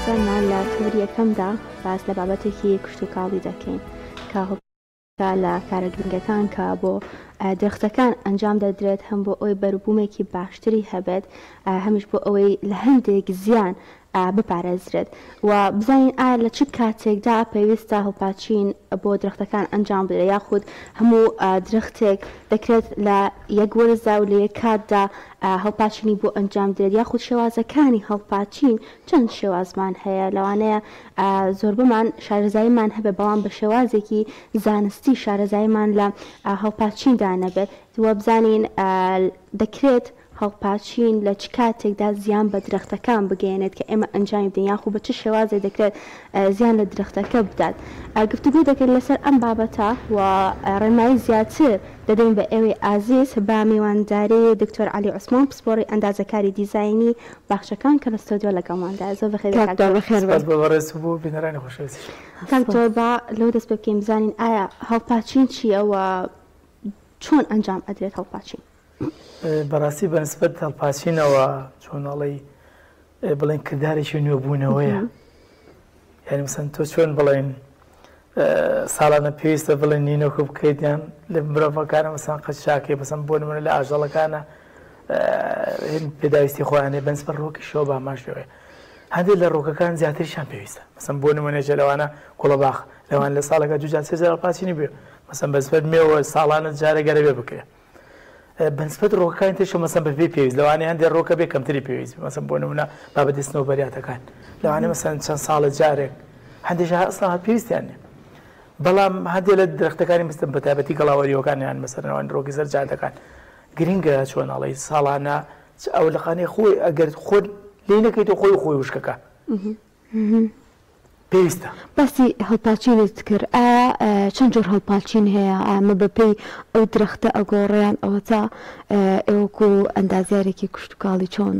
هەزارمان لە تۆری یەکەمدا باس لە بابەتێکی کشت و کاڵی دەکەین کە لە کارە گرنگەکان کە بۆ درەختەکان ئەنجام دەدرێت هەم بۆ ئەوەی بەروبوومێکی باشتری هەبێت هەمیش بۆ ئەوەی لە هەندێک زیان بپارێزرێت و بزانین ئایا لە چ کاتێکدا پێویستە هەڵپاچین بۆ درەختەکان ئەنجام بدرێت یاخود هەموو درەختێک دەکرێت لە یەک وەرزدا و لە یەک کاتدا هەڵپاچینی بۆ ئەنجام درێت یاخود شێوازەکانی هەڵپاچین چەند شێوازمان هەیە لەوانەیە زۆربەمان شارەزاییمان هەبێ بەڵام بە شێوازێکی زانستی شارەزاییمان لە هەڵپاچیندا نەبێت وە بزانین دەکرێت هەڵپاچین لە چ کاتێکدا زیان بە درەختەکان بگەێنێت کە ئێمە ئەنجامی بدەین یاخود بە چ شێوازێک دەکرێت زیان لە درەختەکە بدات گفتوگۆ دەکەین لەسەر ئەم بابەتە و ڕێنمایی زیاتر دەدەین بە ئێوەی ئازیز بە میوانداری دکتۆر علی عوسمان پسپۆڕی ئەندازەکاری دیزاینی باخچەکان کە لە ستۆدیۆ لەگەڵماندا زۆر بەخێر کاکتۆر بە لەو دەست پێ بکەین بزانین ئایا هەڵپاچین چییە و چۆن ئەنجام ئەدرێت هەڵپاچین بەڕاستی بەنسبەت هەڵپاچینەوە چۆنەڵی بڵێن کردارێکی نوێبوونەوەیە یعنی مەسەن تۆ چۆن بڵێن ساڵانە پێویستە بڵێن نینۆکە بکەیتیان لە مرۆڤەکانە مەسەن قەچاکێ بەسەن بۆ نمونە لە ئاژەڵەکانە پێداویستی خۆیانێ بەنسبەت ڕۆکی شەوە بە ئاماژەوەیە هەندێک لە ڕۆکەکان زیاتریشان پێویستە مەسەن بۆ نمونەیە لەوانە کوڵەباخ لەوان لە ساڵەکە دوو جار سێ جار هەڵپاچینی بێ مەسەن بەنسبەت مێوە ساڵانە جارە گەرەبێ بکرێت بەنسبەت ڕۆکەکانی تێشە مەسەن بەپێی پێویست لەوانەیە هەندێک ڕۆکە بێ کەمتری پێویست مەسەن بۆ نمونە بابەتی سنەوبەریاتەکان لەوانەیە مەسەن چەند ساڵە جارێک هەندێک ئەسڵا پێویستیان نیە بەڵام هەندێک لە درەختەکانی مەسەن بە تایبەتی گەڵاوەریەوەکانیان مەسەرەوەن ڕۆکی زەر جار دەکات گرنگە چۆنەڵی ساڵانە ئەو لەخانەی خۆی ئەگەر خۆت لێ نەکەیتەوە خۆی وشکەکە پێویستە باسی هەڵپاچینت کرد ئایا چەند جۆر هەڵپاچین هەیە ئامە بەپێی ئەو درەختە ئەگۆڕیان ئەوە تا ئێوەکو ئەندازیارێکی کشت و کاڵی چۆن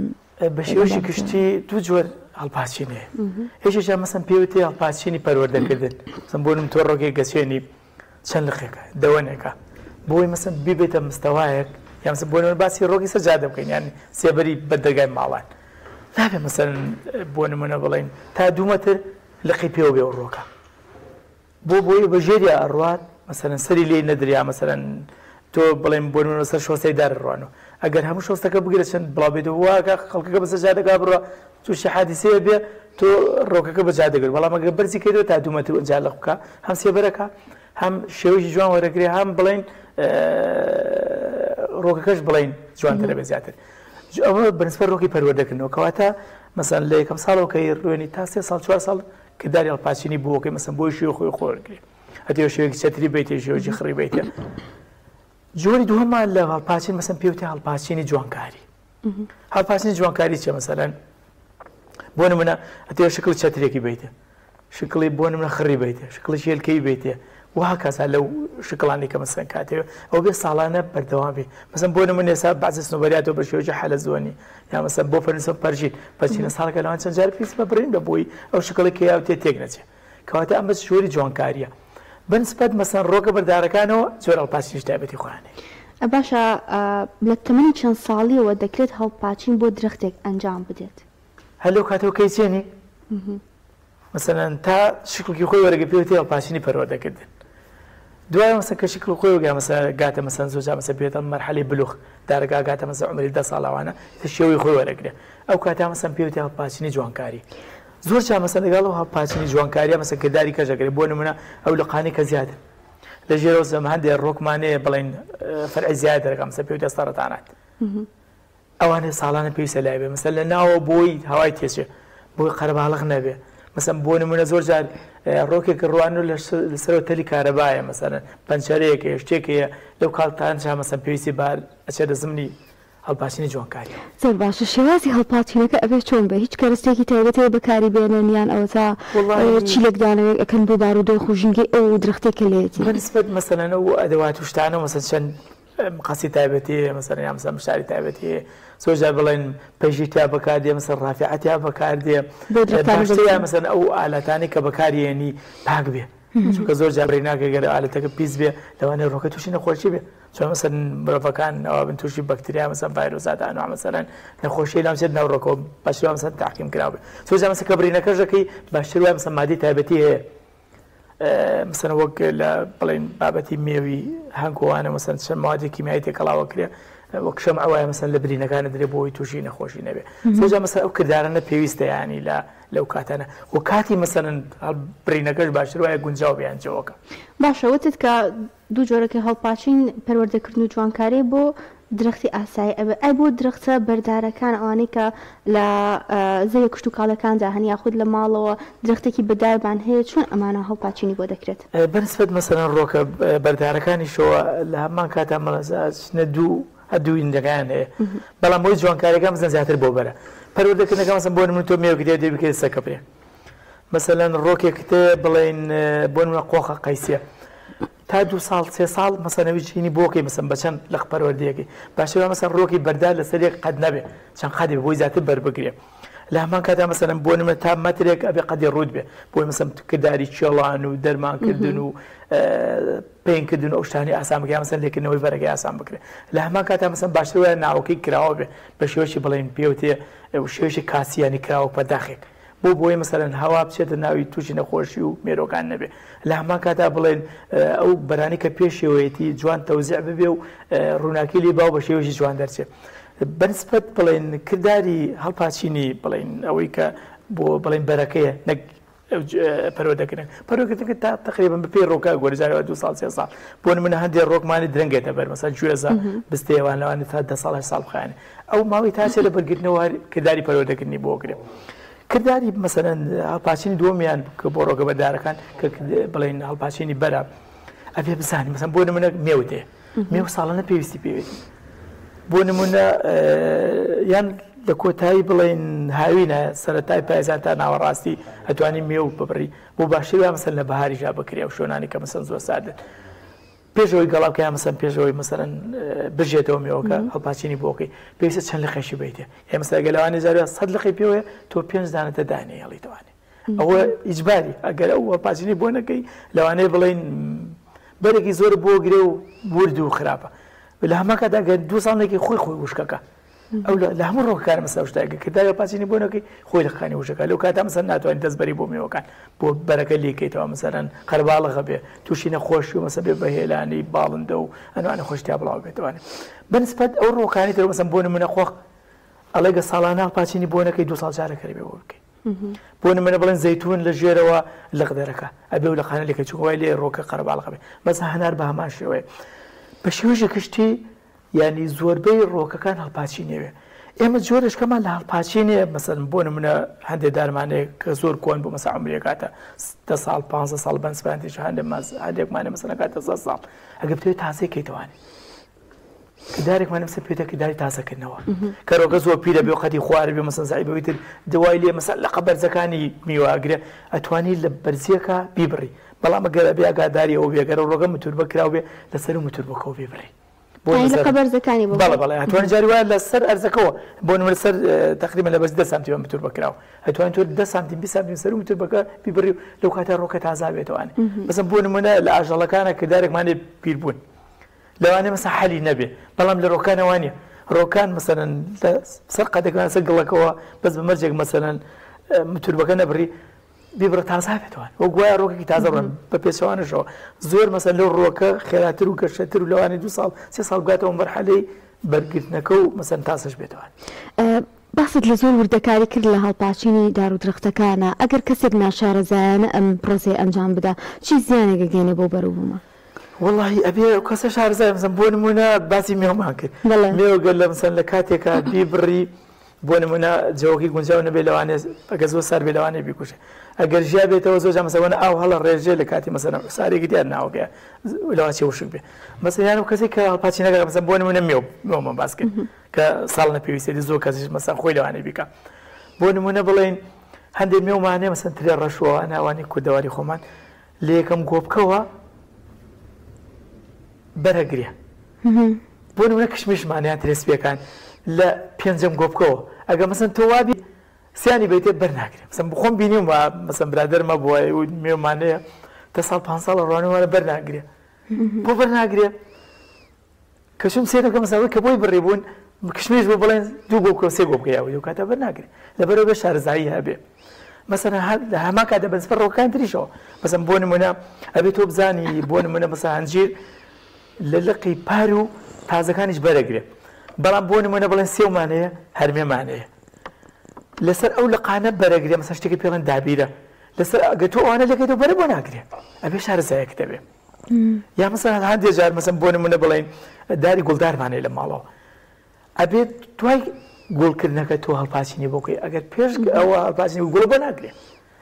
بە شێوەشی کشتی دوو جۆر هەڵپاچین هەیە هێشێکیان مەسەن پێوتێ هەڵپاچینی پەروەردەکردن مەسەن بۆ نم تۆ ڕۆکێک گەچێنی چەند لقێکە دەوەنێکە بۆی مەسەن بیبێتە مستەوایەک یان مەسەن بۆ نمونە باسی ڕۆکی سەجادە بکەین یان سێبەری بەردەرگای ماڵان نابێت مەسەن بۆ نمونە بڵێن تا 2 مەتر لقی پێوە بێ ڕۆکە بۆی بەژێری ئەڕوات مەسەرەن سەری لێ نەدریا مەسەرەن تۆ بڵێن بۆ نمونە سەر شۆستەی دارڕوانەوە ئەگەر هەموو شۆستەکە بگرێت چەند بڵاو بێتەوە واکە خەڵکەکە بەسەر جادەگا بڕوە تووشی حادیسەیە بێ تۆ ڕۆکەکە بە جادەگرێت بەڵام ئەگەر بەرزی کردەوە تا 2 مەتر جا لەق بکە هەم سێبەرەکە هەم شێوەیەکی جوان وەرەگرێ هەم بڵێن ڕۆکەکەش بڵێن جوانترە بێ زیاتر ئەوە بەنسبەت ڕۆکی پەروەردەکردنەوە کەواتە مەسەن لە یەکەم ساڵەوە کە ڕوێنی تا 3 ساڵ 4 ساڵ کردداری هەڵپاچینی بۆکەی مەسەن بۆی شێوە خۆی خۆرگری هەتێ شێوەیەکی چەتری بیتێ شێوەیەکی خڕی بیتە جۆری دووەمان لە هەڵپاچین مەسەن پێوتێ هەڵپاچینی جوانکاری هەڵپاچینی جوانکاری چێ مەسەلەن بۆ نمونە هەتێ شکڵ چەترێکی بیتە شکڵی بۆ نمونە خڕی بیتە شکڵی هێلکەی بیتە وها کەسا لەو شکڵانی کە مەسەن کاتێوە ئەو بێ ساڵانە بەردەوام بێ مەسەن بۆ نمونە ئێستا بەعزی سنووبەریاتەوە بە شێوەیەکی حەلەزۆنی یا مەسەن بۆ فەرنسە پەرژین پەرچینە ساڵەکە لەوان چەند جار پێویست بە بڕین بە بۆی ئەو شکڵی کە یاوتێ تێک نەچێت کەواتە ئەم بە شۆری جوانکاریە بەنسبەت مەسەن ڕۆکە بەردارەکانەوە جۆر هەڵپاچینیش تایبەتی خۆیانەیە باشە لە تەمەنی چەند ساڵیەوە دەکرێت هەڵپاچین بۆ درەختێک ئەنجام بدێت هەلو کاتەوە کەیچێنی مەسەلەن تا شکڵی خۆی وەرەگە پێوتێ هەڵپاچینی پەروەردەکردن دوای مەسەن کە شکل خۆی وەگا مەسەن گاتە مەسەن زۆجا مەسەن بێتە مەرحەلەی بلوغ دارگا گاتە مەسەن عمری 10 ساڵاوانە شێوەی خۆی وەرەگرێ ئەو کاتا مەسەن پێوتێ هەڵپاچینی جوانکاری زۆر جا مەسەن لەگەڵ ئەو هەڵپاچینی جوانکاریە مەسەن کردداری کەژەگرێ بۆ نمونە ئەو لقانەی کە زیادن لە ژێرەوە زەمە هەندێک ڕۆکمانەیە بڵێن فەرعی زیاد دەرەکە مەسەن پێوتێ سەرەتانات ئەوانەیە ساڵانە پێویستە لای بێ مەسەن لە ناوە بۆی هەوای تێچێ بۆی قەرەباڵغ نەبێ مەسەن بۆ نمونە زۆر جار ڕۆکێک ڕوان و لەسەرەوە تەلی کارەبایە مەسەن پەنچەرەیەکە شتێکەیە لەو کاڵتانجا مەسەن پێویستی بار ئەچێتە زمنی هەڵپاچینی جوانکاری زۆر باشە شێوازی هەڵپاچینەکە ئەبێ چۆن بێ هیچ کەرەستێکی تایبەتەوە بەکاری بێنن یان ئەوە تا چیلێکدانەوەی ئەکەن بۆ بارودۆی خۆژینگەی ئەو درەختێکە لێتی بەنسبەت مەسەلەن ئەو ئەدەوات و شتانە مەسەن چەند مقاسی تایبەتی مەسەن یا مەسەن مشاری تایبەتی زۆر جار بڵێن پەیژی تا بەکاردێ مەسەن ڕافعەت یا بەکاردێ باشترە مەسەن ئەو ئالەتانی کە بەکارهێنی پاک بێ چونکە زۆر جابری ناکە گەر ئالەتەکە پیس بێ لەوانەیە ڕۆکە تووشی نەخۆشی بێ چۆن مەسەن مرۆڤەکان ئەوە بن تووشی بەکتریا مەسەن ڤایرۆسات ئەنواع مەسەلەن نەخۆشی لام چێت ناو ڕۆکەوە باشتر مەسەن تاقیم کراوە بێ زۆر مەسەن کە برینەکەشەکەی باشتر وایە مەسەن مادەی تایبەتی هەیە مثلا وەک لە بڵێن بابەتی مێوی هەنگۆوانە مەسەن چەند موادی کیمیایی تێکەڵاوە کرێ وەک شەمع وایە مەسەن لە برینەکانە درێ بۆ ئەوەی تووشی نەخۆشی نەبێ زۆر مەسەن ئەو کردارانە پێویستە یانی لەو کاتانە و کاتی مەسەن برینەکەش باشتر وایە گونجاو بیان جەوەکە باشە وتت کە دوو جۆرەکە هەڵپاچین پەروەردەکردن و جوانکاری بۆ درەختی ئاسایی ئەبێ ئەی بۆ درەختە بەردارەکان ئەوانەی کە لە زەوی کشت و کاڵەکاندا هەن یاخود لە ماڵەوە درەختێکی بەداربان هەیە چۆن ئەمانە هەڵپاچینی بۆ دەکرێت بەنسبەت مەسەلەن ڕۆکە بەردارەکانیشەوە لە هەمان کاتا مەڵەزانە دوو ئیندەکان هەیە بەڵام بۆی جوانکاریەکان مەسەن زیاتر بۆ بەرە پەروەردەکردنەکە مەسەن بۆ نمونە تۆ مێوەکە دێ بکرێت سەکە بێ مەسەلەن ڕۆکێکت بڵێن بۆ نمونە قۆخە قەیسیە تا 2 ساڵ 3 ساڵ مەسەنەوی چینی بۆکەی مەسەن بەچەند لە پەروەردەیەکی باشترە مەسەن ڕۆکی بەردار لەسەرێک قەت نەبێ چەند قەدێ بۆی زیاتر بەربگرێ لە هەمان کاتا مەسەلەن بۆ نمونە تا مەترێک ئەبێ قەدی ڕوود بێ بۆی مەسەن کردداری چێڵان و دەرمانکردن و پێینکردن و ئەو شتانی ئاسان بکە مەسەن لێکردنەوەی بەرەکەی ئاسان بکرێت لە هەمان کاتا مەسەن باشتر وایە ناوەکەی کراوە بێ بە شێوەشی بڵێن پێوتێ شێوەشی کاسیانی کراوە پەداخێک بۆی مەسەلەن هەوا بچێتە ناوی تووشی نەخۆشی و مێرۆکان نەبێ لە هەمان کاتا بڵێن ئەو بەرانی کە پێشێوەیەتی جوان تەوزیع ببێ و ڕووناکی لێ باو بە شێوەشی جوان دەرچێت بەنسبەت بڵێن کردداری هەڵپاچینی بڵێن ئەوەی کە بۆ بڵێن بەرەکەیە نەک پەروەردەکردنەکە تا تقریبا بە پێی ڕۆکە گۆرەجارەوە 2 ساڵ 3 ساڵ بۆ نمونە هەندێک ڕۆکمانی درەنگێتە بەر مەسەن گوێزە بستێوان لەوانێت تا 10 ساڵ 8 ساڵ بخایێنێ ئەو ماوەی تاچێ لە بەرگرتنەوە کردداری پەروەردەکردنی بۆ کرێ کردداری مەسەلەن هەڵپاچینی دووەمیان کە بۆ ڕۆکە بەدارەکان کە بڵێن هەڵپاچینی بەرە ئەبێ بزانین مەسەن بۆ نمونە مێوت هەیە مێو ساڵانە پێویستی پێوێتی بۆ نمونە یان لە کۆتایی بڵێن هاوینە سەرەتای پایزان تا ناوەڕاستی ئەتوانی مێو ببڕی بۆ باشتر وایە مەسەن لە بەهاریژا بکرێ و شۆنانی کە مەسەن زۆر سادن پێشەوەی گەڵاوکە مەسەن پێشەوەی مەسەن بژێتەوە مێوەکە هەڵپاچینی بۆکەی پێویستە چەند لقەشی بیتێ هێ مەسەلا گەلەوانی زارە 100 لقەی پێوەیە تۆ 5 دانەتە دانێ هەڵیتوانێ ئەوە ئیجباری ئەگەر ئەو هەڵپاچینی بۆ نەکەی لەوانەیە بڵێن بەرێکی زۆر بۆ گرێ و ورد و خراپە لە هەمان کاتا گەر 2 ساڵێکی خۆی وشکەکە ئەو لە هەموو ڕۆکار مەسەلا شتێکە کردداری پاچینی بۆ نەکەی خۆی لەخانی وشەکە لەو کاتا مەسەن ناتوانین دەستبەری بۆ مێوەکان بۆ بەرەکە لێکەیتەوە مەسەلەن قەرباڵغە بێ تووشی نەخۆشی و مەسەن بێ بەهێلانی باڵندە و ئەنوانە خۆشتیا بڵاو بێتوانێت بەنسبەت ئەو ڕۆکانی تر مەسەن بۆ نمونە خۆخ ئەڵێگە ساڵانە پاچینی بۆ نەکەی 2 ساڵ جارەکەی بێ بۆ بکەی بۆ نمونە بڵێن زەیتون لە ژێرەوە لەقدەرەکە ئەبێ و لە خانە لێکە چووای لێ ڕۆکە قەرباڵغە بێ بەس هەنار بە هەمان شێوەیە بە شێوەژە کشتی ینی زۆربەی ڕۆکەکان هەڵپاچینەوێ ئێمە جۆرشکەمان لە هەڵپاچینێ مەسەن بۆ نمونە هەندێک دارمانەیە کە زۆر کۆن بۆ مەسا عمرێ کاتە 10 ساڵ 15 ساڵ بەنسبانتیش هەندێکمانە مەسەن کاتە 100 ساڵ ئەگەر بتوێت تازەی کەیتوانێت کردارێکمان مەسە پێوتە کردداری تازەکردنەوە کە ڕۆکە زۆر پیرە بێ و قەتی خوارە بێ مەسەن زایبەوەی تر دوای لێ مەسەن لە قەبەرزەکانی میواگرێ ئەتوانی لە بەرزیەکە بیبڕی بەڵام ئەگەر ئەبێ ئاگاداری ئەو بێگەرە ڕۆگە متور بەکراو بێ لەسەر متور بەکەوە بێبڕی قەبەرزەکانی بەڵێ هەتوانێت جاری وایە لەسەر ئەرزەکەەوە بۆ نمونە سەر تقریبا لە بەس 10 سانتیمە متر بەکراو هەتوانێت تۆ 10 سانتیم 20 سانتیم سەر متر بەکە بیبڕی و لەو کاتە ڕۆکە تازا بێتەوانێت بەسم بۆ نمونە لە ئاژەڵەکانە کردارێکمانێ پیربوون لەوانێ مەسە حەلی نەبێ بەڵام لە ڕۆکانەوانە ڕۆکان مەسەن سەر قەدەکان سەر گڵەکەەوە بەس بە مەرجێک مەسەن متر بەکە نەبڕی بیبرە تازا بێتوان وە گوایە ڕۆکێکی تازە ڕۆن بە پێچەوانشەوە زۆر مەسەن لەو ڕۆکە خێراتر و گەشتر و لەوانی 2 ساڵ 3 ساڵ بگاتەوە مەرحەلەی بەرگرتنەکە و مەسەن تاسەش بێتوان باست لە زۆر وردەکاری کرد لە هەڵپاچینی دار و درەختەکانە ئەگەر کەسێک ناشارەزایانە ئەم پرۆسەی ئەنجام بدا چی زیانێکە گەێنێ بۆ بەروبوومە والله ئەبێ کەسە شارەزای مەسەن بۆ نمونە باسی مێومان کرد مێوەگەر لە مەسەن لە کاتێکە بیبڕی بۆ نمونە جەوەکی گونجاو نەبێ لەوانێ ئەگە زۆر سار بێ لەوانێ بیکوشێ ئەگەر ژیا بێتەوە زۆر مەسەوەنە ئاو هەڵە ڕێژێ لە کاتی مەسەن سارێکی دیار ناوەکە لەوا چێ وشک بێ مەسەیان و کەسێک کە هەڵپاچی نەکات مەسەن بۆ نمونە مێومە باس کرد کە ساڵ نەپێویستی زۆر کەسیش مەسەن خۆی لەوانێ بیکە بۆ نمونە بڵێن هەندێک مێومانێ مەسەن ترێ ڕەشەوە ناوانی کوردەواری خۆمان لە یەکەم گۆبکەوە بەرەگرێ بۆ نمونە کشمیشمانیان ترێسپیەکان لە 5ەم گۆبکەوە ئەگە مەسەن تۆ وابی سیانی بیتێ بەرناگرێ مەسەن بخۆم بینیم و مەسەن برادەرمە بووە و مێومانەیە 10 ساڵ 5 ساڵ ڕوانەوەرە بەرناگرێ بۆ بەرناگرێ کەچم سێرەکە مەساوی کە بۆی بڕێبوون کشمێش بۆ بڵێن 2 گۆ 3 گۆ بکەیاوە و کاتە بەرناگرێت لەبەرەوە بە شارەزایی هەبێ مثلا لە هەما کاتە بەنسبەر ڕۆکان تریشەوە مثلا بۆ نمونە ئەبێ تۆ بزانی بۆ نمونە مەسا هەنجیر لە لقی پار و تازەکانیش بەرەگرێ بەڵام بۆ نمونە بڵێن سێومانەیە هەرمێمانەیە لەسەر ئەو لقانە بەرەگرێ مەسا شتێکی پێڵێن دابیرە لەسەر ئەگە تۆ ئەوانە لەکەیتەوە بەرە بۆ ناگرێ ئەبێ شارەزایەک دەبێ یا مثلا هەندێک جار مثلا بۆ نمونە بڵێن داری گوڵدارمانەیە لە ماڵەوە ئەبێت دوای گوڵکردنەکە تۆ هەڵپاچینی بۆکەی ئەگەر پێش ئەوە هەڵپاچینی گوڵ بۆ ناگرێ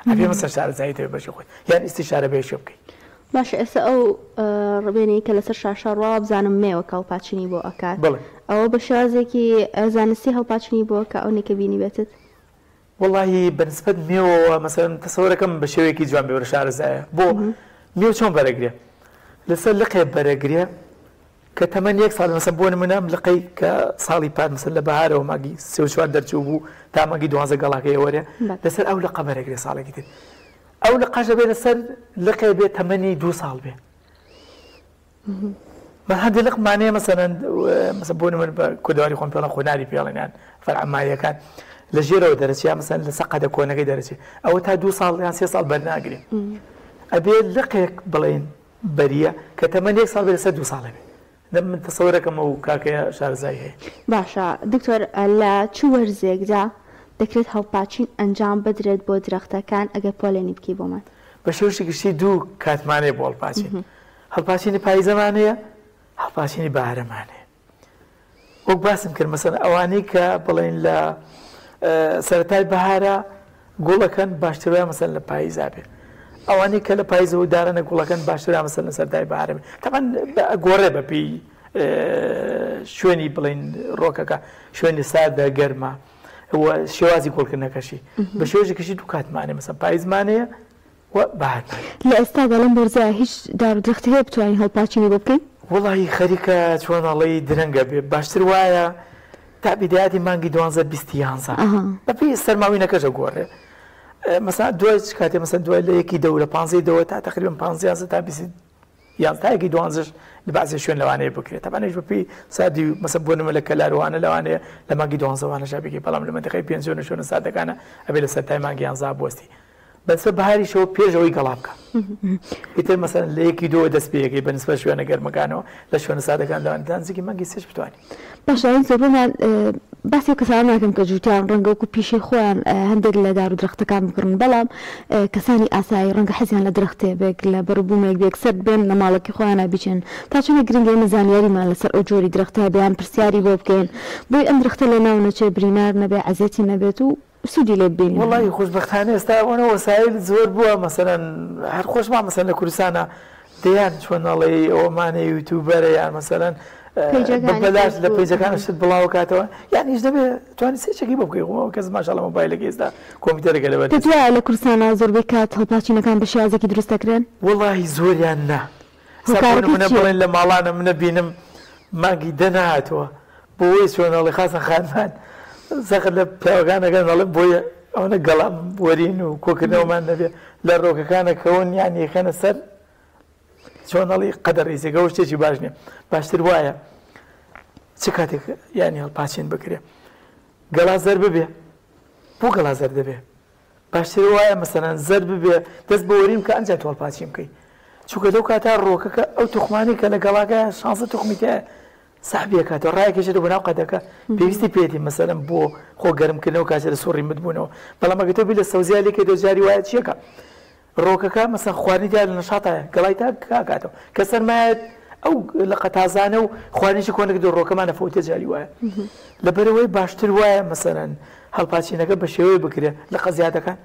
ئەبێ مەسەر شارەزایی دەبێ بەشی خۆی یان ئیستیشارە بێشێ بکەیت باشە ئێستا ئەو ڕبێنەی کە لەسەر شاشە ڕوا بزانم مێوە کە هەڵپاچینی بۆ ئەکات ئەوە بە شێوازێکی زانستی هەڵپاچینی بۆ کە ئەو نێکە بینی بێتت وڵی بەنسبەت مێوەوە مەسەن تەسەوەرەکەم بە شێوەیەکی جوان بێ شارەزایە بۆ مێو چۆن بەرەگرێ لەسەر لقێ بەرەگرێ کە تەمەەن 1 ساڵ مەسەن بۆ نمونەم لقەی کە ساڵی پات مەسەن لە بەهارەوە ماگی 3 دەرچوو بوو تا ماگی 12 گەڵاکەی وەرێ لەسەر ئەو لقە بەرەگرێ ساڵێکی تر ئەو لقەشە بێ لەسەر لقێ بێ تەمەنی 2 ساڵ بێ من هەندێک لقمانەیە مەسەن بۆ نمونە بە کوداری خۆم پێڵە خۆناری پێڵێنیان فەرعەماییەکان لە ژێرەوە دەرەچی مەسەن لە سەقەدە کۆنەکەی دەرەچێت ئەوە تا 2 ساڵ یان 3 ساڵ بەرناگرێ ئەبێ لقێک بڵێن بەریە کە تەمەەن 1 ساڵ بێ لەسەر 2 ساڵە بێ من تەسەوەرەکەم و کاکەیە شارەزایی هەیە باشە دکتۆر لە چ وەرزێکدا دەکرێت هەڵپاچین ئەنجام بدرێت بۆ درەختەکان ئەگەر پۆلێنی بکەی بۆمان بە شێوەیەکی گشتی 2 کاتمانەیە بۆ هەڵپاچین پاییزەمانەیە هەڵپاچینی بەهارەمانەیە وەک باسم کرد مەسەن ئەوانەی کە بڵێن لە سەرەتای بەهارە گوڵەکەن باشترە مەسەن لە پاییزا بێ ئەوانەی کە لە پاییزەوە دارەنە گوڵەکەن باشترە مەسەن لە سەرەتای بەهارە بێ تەمان گۆڕێ بەپی شوێنی بڵێن ڕۆکەکە شوێنی ساردە گەرمە شێوازی گۆڵکردنەکەشی بە شێوەیەکیشی 2 کاتمانێ مەسەن پاییزمانەیە بەهار لە ئێستا گەڵم بەرزە هیچ دارودرخت هەیە بتوانین هەڵپاچینی بۆ بکەین وڵی خەریکە چۆنەڵی درەنگە بێ باشتر وایە تا بیدایەتی مانگی 12 بیستیانزە بەپی سەرماوینەکەشە گۆڕێ مەسا دوای کاتێ مەسەن دوای لە یەکی دەورە 15 دەوە تا تقریبا 15 تا 20 تا یەکی 12 لە بەعزێ شوێن لەوانەیە بکرێت تەمانەش بەپی سادی مەسەن بۆ نمە لە کەلاروانە لەوانەیە لە مانگی 12 وانەشا بگی بەڵام لە مەنتیقەی پێنجۆنە شوێنە سادەکانە ئەبێ لە سەرای مانگی 11 بوەستی بەسە بەهاریشەوە پێشەوەی گەڵا بکە ئیتر مەسەن لە یەکی 2 دەست پێیەکەی بەنسبە شوێنە گەرمەکانەوە لە شوێنە سادەکان لەوانە نزیکی مانگی 3 بتوانین باشە زۆربمان باسی کەسان ناکەم کە جووتیان ڕەنگە وەکو پیشەی خۆیان هەندێک لە دار و درەختەکان بکڕن بەڵام کەسانی ئاسایی ڕەنگە حەزیان لە درەختێ بێک لە بەربوومێک بێکسەر بێن لە ماڵەکی خۆیانە بیچن تا چونە گرنگی مەزانیاریمان لەسەر ئەو جۆری درەختە بیان پرسیاری بۆ بکەین بۆی ئەم درەختە لە ناو نەچێ برینار نەبێ عەزەتی نەبێت و سوودی لێ ببینین وڵی خۆشبەختانە ئێستا ئەوە وەسایل زۆر بووە مەسەرەن هەر خۆشمان مەسەن لە کوردستانە دەیان چۆنەڵی ئەومانە یوتیوبەرە یان مەسەرەن بەلاش لە پیجەکانە شت بڵاو کاتەوە یان هیچ دەبێت توانی سێچێکی بۆ بکەیەوە کەس ماشاڵڵە مۆبایلەکە ئێستا کۆمپیوتەرێکە لەبەر دەتوانێت لە کوردستانە زۆربەی کات هەڵپاچینەکان بە شێوازێکی دروست دەکرێن وڵی زۆریان نا منە بڵێن لە ماڵانە منە بینم مانگی دەناهاتەوە بۆی چۆنەڵی خاسن خانمان زەخت لە پیاوەکانەکە نەڵێ بۆیە ئەوەنە گەڵام وەرین و کۆکردنەوەمان نەبێت لە ڕۆکەکانە کەون یان یەکەنە سەر چۆنەڵی قەدەر ڕیزێکەوە شتێکی باش نییە باشتر وایە چ کاتێک یانی هەڵپاچین بکرێ گەڵا زەر ببێ بۆ گەڵا زەر دەبێ باشتر وایە مەسەلەن زەر ببێ دەست بە وەریم کە ئەنجا تۆ هەڵپاچین بکەیت چونکە لەو کاتا ڕۆکەکە ئەو توخمانی کە لە گەڵاکە شانسە توخمیتە ساحبیەکاتەوە ڕایەکەشێت بۆ ناو قەدەکە پێویستی پێێتی مەسەلەن بۆ خۆ گەرمکردنەوە کاتێ لە سوڕی متبوونەوە بەڵام ئەگەر تۆ بی لە سەوزیالێکی دۆجاری وایە چیەکە ڕۆکەکە مەسەن خواردنی دیار لە نەشاتایە گەڵای تا کاکاتەوە کە سەرمایەت ئەو لە قەتازانە و خواردنیشی کۆنێک دۆ ڕۆکەمانە فەوتە جاری وایە لەبەرەوەی باشتر وایە مەسەلەن هەڵپاچینەکە بە شێوەیە بکرێ لە قەزیاتەکان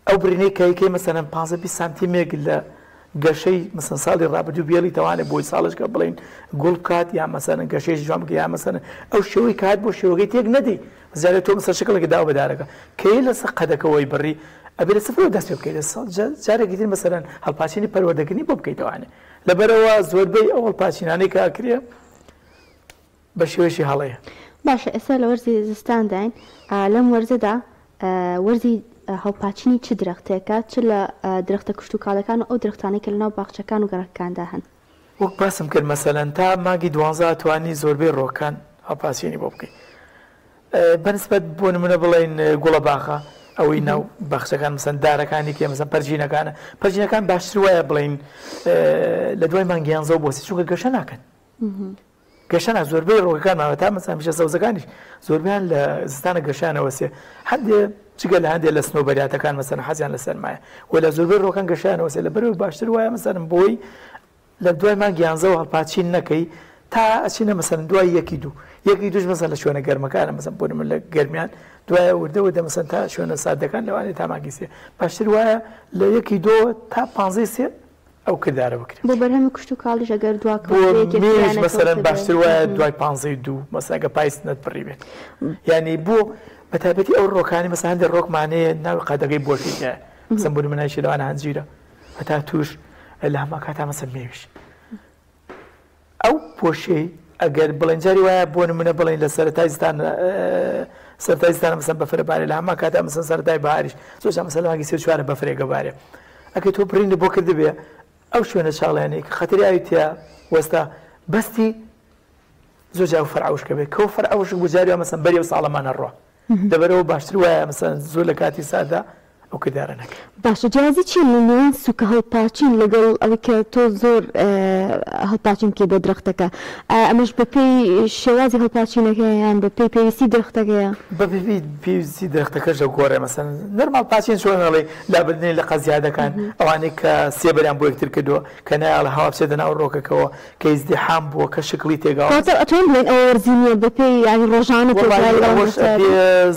ئەو برینەی کایکەی مەسەلەن 15 سانتیمێک لە گەشەی مەسەن ساڵی ڕابردوو بێڵی تەوانێت بۆی ساڵشکە بڵین گوڵ بکات یا مەسەلەن گەشەیەکی جوان بکە یا مەسەلەن ئەو شێوەی کات بۆ شێوەکەی تێک نەدەی زیاتر تۆ مەسەر شکڵێکی داو بەدارەکە کە لەسەر قەدەکەوەی بڕی ئەبێ لە سفرەوە دەست پێ بکەیت جارێکی تر مەسەلەن هەڵپاچینی پەروەردەکردنی بۆ بکەیتەوانێ لەبەرەوە زۆربەی ئەو هەڵپاچینانەی کە ئەکرێ بە شێوەیەکی هەڵەیە باشە ئێستا لە وەرزی زستانداین لەم وەرزەدا وەرزی هەڵپاچینی چ درەختێکە چ لە درەختە کشت و کاڵەکان و ئەو درەختانەی کە لەناو باخچەکان و گەڕەکەکاندا هەن. وەک باسم کرد مەسەلەن تا مانگی 12 توانی زۆربەی ڕۆکان هەڵپاچینی بۆ بکەیت. بەنسبەت بۆ نمونە بڵێن گوڵە باخە ئەوەی ناو باخچەکان مەسەن دارەکانی کێ مەسەن پەرجینەکان باشتر وایە بڵین لە دوای مانگی 11 بۆ سی چونکە گەشە ناکەن. گەشەنە زۆربەی ڕۆکەکان ماوەتا مەسەن پیشە سەوزەکانیش زۆربیان لە زستانە گەشانەوە سێ هەندێ جگە لە هەندێک لە سنۆبەریاتەکان مەسەن حەزیان لەسەر مایە و لە زۆربەی ڕۆکان گەشانەوە سێ لە بەرەوەی باشتر وایە مەسەن بۆی لە دوای مانگی 11 هەڵپاچین نەکەی تا ئەچینە مەسەن دوای یەکی دوش مەسەن لە شوێنە گەرمەکانە مەسەن بۆ من لە گەرمیان دوایە وردەوە مەسەن تا شوێنە سادەکان لەوانێت تا مانگی سێ باشتر وایە لە 1 تا 15 سێ ئەو کردارە بکرێت بۆ بەرهەمی کشت و کاڵیش ئەگەر دوای مەسەرەن باشتر وایە دوای 15 مەسەگە پایسنت پڕی بێت یعنی بۆ بەتابەتی ئەو ڕۆکانی مەسەن هەندێک ڕۆکمانەیە ناوی قەدەگەی بۆشیە مەسەن بۆ منایشی لەوانە هەنجیرە هەتا توش لە هەما کاتا مەسەن مێویش ئەو پۆشەی ئەگەر بڵێنجاری وایە بۆ نمونە بڵێن لە سەرەتای زستانە مەسەن بەفرەبارێ لە هەما کاتا مەسەن سەرەتای بەهاریش زۆر مەسەن مانگی 34 بەفرێگە بارێ ئەکە تۆ پرینە بۆ کردبێ ئەو شوێنە چاڵیانەی کە خەتەری ئاویتیا وەستا بەستی زۆر جار فەرعەوشکە بێت کە فەرعەوشک بجاری مەسەن بەری و ساڵەمانە ڕۆ دەبەرەوە باشتر وایە مەسەن زۆر لە کاتی سادا ئەو کردارە نەکە. باشە جیازی چی لە نێوان سوکە هەڵپاچین لەگەڵ ئەوەی کە تۆ زۆر هەڵپاچین کێ بۆ درەختەکە ئەمەش بە پێی شێوازی هەڵپاچینەکەیان بە پێی پێویستی درەختەکەیە بە پێویستی درەختەکەش ئەو گۆڕێ مەسەن نەرماڵ پاچین چۆنەڵێ لابردنی لە قەزیادەکان ئەوانەی کە سێبەریان بۆ یەکتر کردووە کە نایڵە هەوا بچێتە ناو ڕۆکەکەەوە کە ئیزدیحام بووە کە شکلی تێگاوە ئەتوانین بڵێن ئەوە وەرزینیە بە پێی ینی ڕۆژانە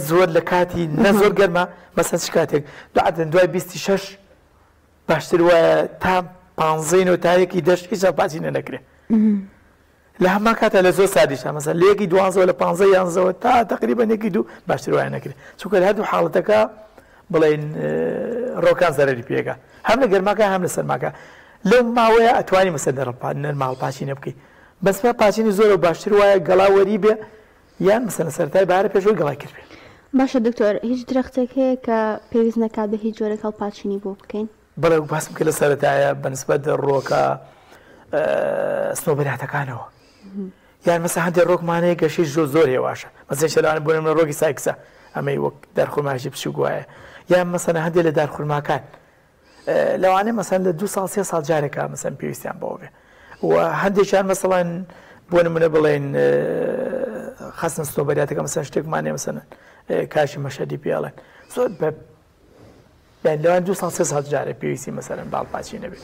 زۆر لە کاتی نە زۆر گەرمە مەسەن چ کاتێک دوای 26 باشتر وایە تا 15 تا یەکی دەشت هیچ هەڵپاچینە نەکرێ لە هەما کاتە لە زۆر سادیشە مەسەن لە یەکی 12 لە 15 11 تا تقریبا یەکی 2 باشتر وایە نەکرێت چونکە لە هەردوو حاڵەتەکە بڵێن ڕۆکان زەرەری پێگە هەم لە گەرماکە هەم لە سەرماکە لەو ماوەیە ئەتوانی مەسەن نەرماڵ پاچینە بکەیت بەسمە پاچینی زۆر و باشتر وایە گەڵاوەری بێ یان مەسەن سەرەتای بارە پێشەوەی گەڵای کرد بێت. باشە دکتۆر هیچ درەختێک هەیە کە پێویست نەکات بە هیچ جۆرێک هەڵپاچینی بۆ بکەین؟ بەڵێ باسم کرد لە سەرەتایە بەنسبەت ڕۆکە سنۆبەریاتەکانەوە یان مەسەن هەندێک ڕۆکمانەیە گەشەی زۆر هێواشە مەسەن شەلوانە بۆ نمونە ڕۆکی سایکسە ئەمەی وەک دارخورماشی بچووک وایە یان مەسەن هەندێک لە دارخورماکان لەوانەیە مەسەن لە 2 ساڵ 3 ساڵ جارێکە مەسەن پێویستیان بەوە بێ و هەندێکیان مەسەڵەن بۆ نمونە بڵێن خەسن سنۆبەریاتەکە مەسەن شتێکمانێ مەسەن کاشی مەشەدی پێڵێن زۆر یان لەوان 2 ساڵ 3 ساڵ جارێک پێویستی مەسەن باڵپاچینە بێت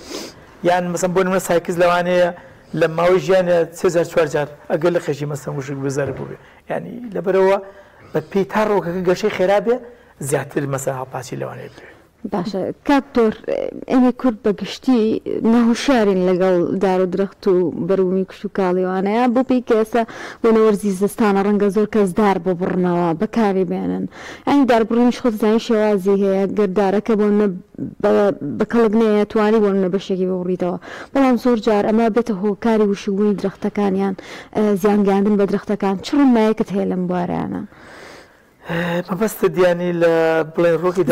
یان مەسەن بۆ نمونە سایکس لەوانەیە لە ماوەی ژیانە 3 جار ئەگەر لە خێشی مەسەن وشک بزەر بوو بێ ینی لەبەرەوە بە پێی تا ڕۆکەکە گەشەی خێرا بێ زیاتر مەسەن هەڵپاچی لەوانەیە بێت. باشە کاکتۆر ئەمێ کورد بەگشتی نەهوشارین لەگەڵ دار و درەخت و بەرومی کشت و کاڵیوانەیە بۆ پێی کە ئێستا بۆ نەوەرزی زستانە ڕەنگە زۆر کەس دار بۆ بڕنەوە بەکاری بێنن ئەنی داربڕنیش خۆ زانی شێوازی هەیە گەردارەکە بۆ بە کەڵک نەیە توانی بۆ منە بەشێکی بڕیتەوە بەڵام زۆر جار ئەمە بێتە هۆکاری وشوبوونی درەختەکانیان زیانگاندن بە درەختەکان چ ڕمایەکت هەیە لەم بوارەیانە؟ مەبەستە دیانی لە بڵێن ڕۆکی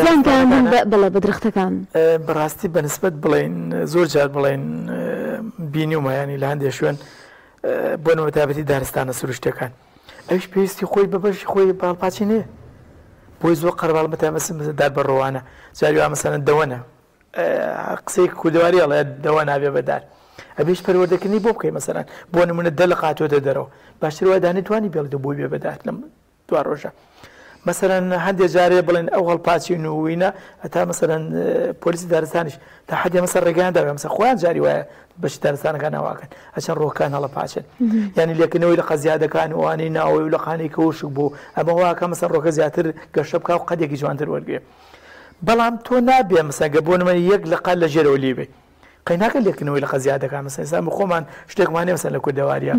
بڵێ بە درەختەکان بەڕاستی بەنسبەت بڵێن زۆر جار بڵێن بینیومە ینی لە هەندێک شوێن بۆ نەوەتابەتی دارستانە سروشتەکان ئەوش پێویستی خۆی بە بەشی خۆی باڵپاچینێ بۆی زۆر قەرباڵ مەتامەسم دار بەڕۆوانە جاری وا مەسەن دەوەنە قسەی کوردەواری هەڵێ دەوە نابێ بەدار ئەبێش پەروەردەکردنی بۆ بکەی مەسەن بۆ نمونە دە لە قاتۆتە دەرەوە باشتر وای دانیتوانی بێڵێت بۆی بێ بەدار لەم دوا ڕۆژە مەسەرەن هەندێک جارێ بڵێن ئەو هەڵپاچین و وینە هەتا مەسەرەن پۆلیسی دارستانیش تا حەدێ مەسەر ڕێگەیان داوێ مەسە خۆیان جاری وایە بەشی دارستانەکان ناواکەن ئەچەند ڕۆکان هەڵەپاچن یعنی لێکردنەوەی لە قەزیادەکان وانەی ناوەی و لە قانەی کەوشک بوو ئەمە واکە مەسەن ڕۆکە زیاتر گەشە بکە و قەدێکی جوانتر وەرگێ بەڵام تۆ نابێ مەسەنگە بۆ نمە یەک لە قەل لە ژێرەوە لێ بێ قەیناکە لێکردنەوەی لە قەزیادەکان مەسەن ئێستا خۆمان شتێکمانێ مەسەن لە کوردەواریە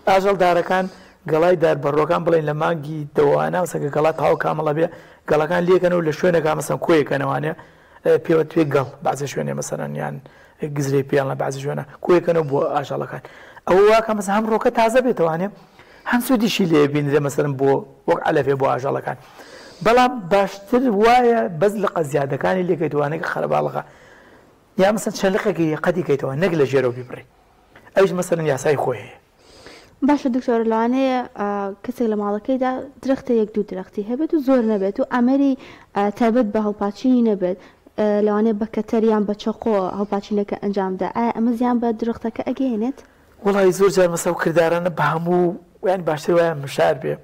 ئاژەڵ دارەکان گەڵای دار بەڕۆکان بڵێن لە مانگی دەوانە مەسەنگە گەڵا تاو کامەڵە بێ گەڵەکان لێکەنەوە لە شوێنەکە مەسەن کۆیەکەنەوانێ پێوە توێ گەڵ بەعزە شوێنێ مەسەرەن یان گزرەی پێیان لە بەعزە شوێنە کۆیەکەنەوە بۆ ئاژەڵەکان ئەوە واکە مەسەن هەم ڕۆکە تازە بێتوانێ هەم سوودیشی لێ بینرێ مەسەرن بۆ وەک عەلەفێ بۆ ئاژەڵەکان بەڵام باشتر وایە بەس لە قەزیادەکانی لێکەیتوانێک خەرەباڵغا یا مەسەن چەلقێکی قەتی کەیتەوە نەک لە ژێرەوە بیبڕێ ئەوش مەسەن یاسای خۆی هەیە. باشە دکتۆر لەوانەیە کەسێک لە ماڵەکەیدا درەختە یەک دوو درەختی هەبێت و زۆر نەبێت و ئەمەری تایبەت بە هەڵپاچینی نەبێت لەوانەیە بە کەتەریان بە چەقۆ هەڵپاچینەکە ئەنجامدا ئایا ئەمە زیان بە درەختەکە ئەگەێنێت؟ وڵی زۆر جار مەسە و کردارانە بە هەموو یان باشتر وایە مشار بێ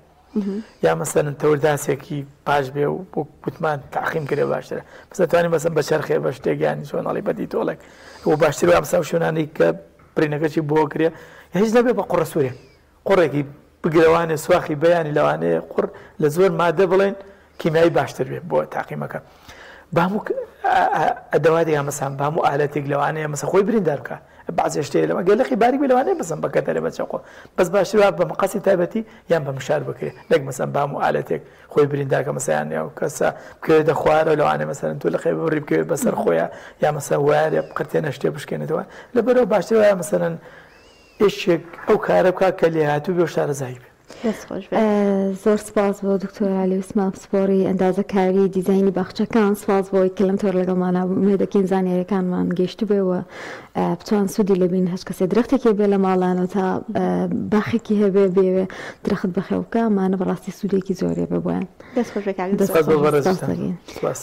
یا مەسەن تەورداسێکی پاش بێ و بۆ گوتمان تاقیم کرێ باشترە مەسەتوانانی مەسەن بە چرخێ بە شتێکیانی چۆنەڵی بەدی تۆڵێک و باشتر وای مەسە شوێنانی کە برینەکەی بۆ کرێ هیچ نەبێ بە قوڕە سوورێ قوڕێکی بگرەوانێ سواخی بەیانی لەوانەیە قوڕ لە زۆر مادە بڵێن کیمیایی باشتر بێ بۆ تاقیمەکە بە هەموو ئەدەواتی مەسان بە هەموو ئالەتێک لەوانەیە مەسە خۆی بریندار بکە بعضی شتێ لەمە گەلەخی باریک لەوانەیە بەسم بە کەتەرێ بە چەقۆ بەس باشتر بە مەقەسی تایبەتی یان بە مشار بکرێ نەک مەسەن بە هەموو ئالەتێک خۆی بریندارکە مەسەیان یا کەسە بکرێتە خوارە لەوانەیە مەسەن تۆ لە خێ بڕی بکەوێت بەسەر خۆیە یا مەسە وایە قرتێنە شتێ بشکێنێتەوە لەبەرەوە باشتر وایە مەسەن ئێشێک ئەو کارە بکات کە لێ هاتوو بێ شارەزایی بێ. زۆر سپاس بۆ دکتۆر علی وسمان سپۆری ئەندازەکاری دیزاینی باخچەکان سپاس بۆی کە لەم تۆر لەگەڵمانە مێدەکەین زانیاریەکانمان گەیشت بێەوە بتوان سوودی لەبین هەچ کەسێ درەختێکی بێ لە ماڵانەوە تا باخێکی هەبێ بێوێ درەخت بەخێوکە مانە بەڕاستی سوودێکی زۆرێ بە بۆیان دەست خۆش